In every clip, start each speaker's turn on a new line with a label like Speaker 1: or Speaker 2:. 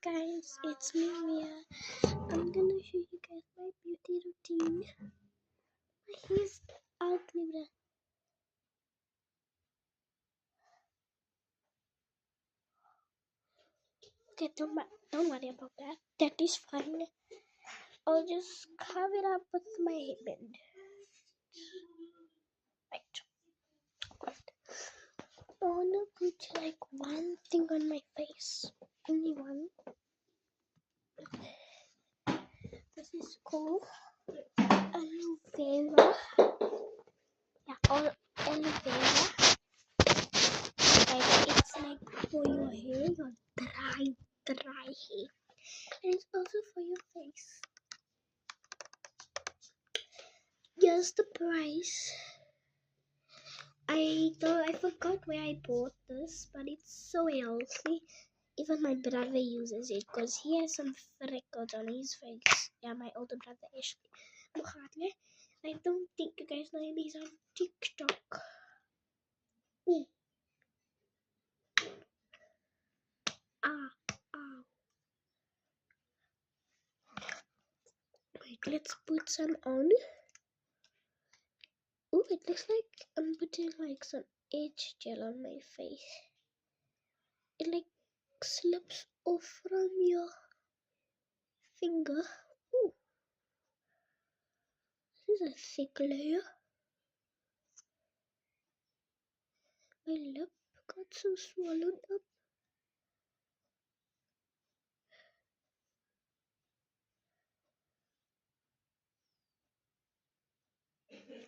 Speaker 1: guys, it's me Mia. I'm gonna show you guys my beauty routine. My hair's ugly, bruh. Okay, don't worry about that. That is fine. I'll just cover it up with my hairband. Right. I wanna put like one thing on my face. Only one. This is called aloe vera. Yeah, or aloe vera. Like it's like for your hair, your dry hair. And it's also for your face. Here's the price. I forgot where I bought this, but it's so healthy. Even my brother uses it because he has some freckles on his face. Yeah, my older brother Ashley. I don't think you guys know him. He's on TikTok. Ooh. Ow. Wait, let's put some on. Oh, it looks like I'm putting like some edge gel on my face. It like slips off from your finger. Ooh. This is a thick layer. My lip got so swallowed up.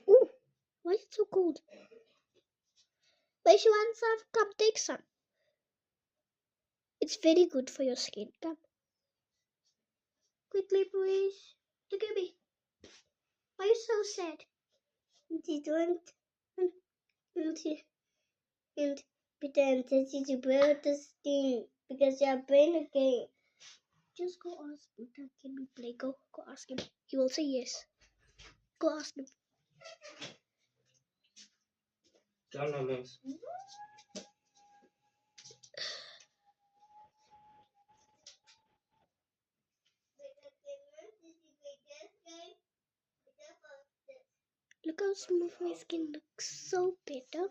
Speaker 1: Ooh, why is it so cold? Wait, you want some? Come take some. It's very good for your skin. Come. Quickly, please. Look at me. Why are you so sad? You don't and pretend that you build this thing because you're playing a game. Just go ask Buddha, can we play? Go ask him. He will say yes. Go ask him. Look how smooth my skin looks. So better.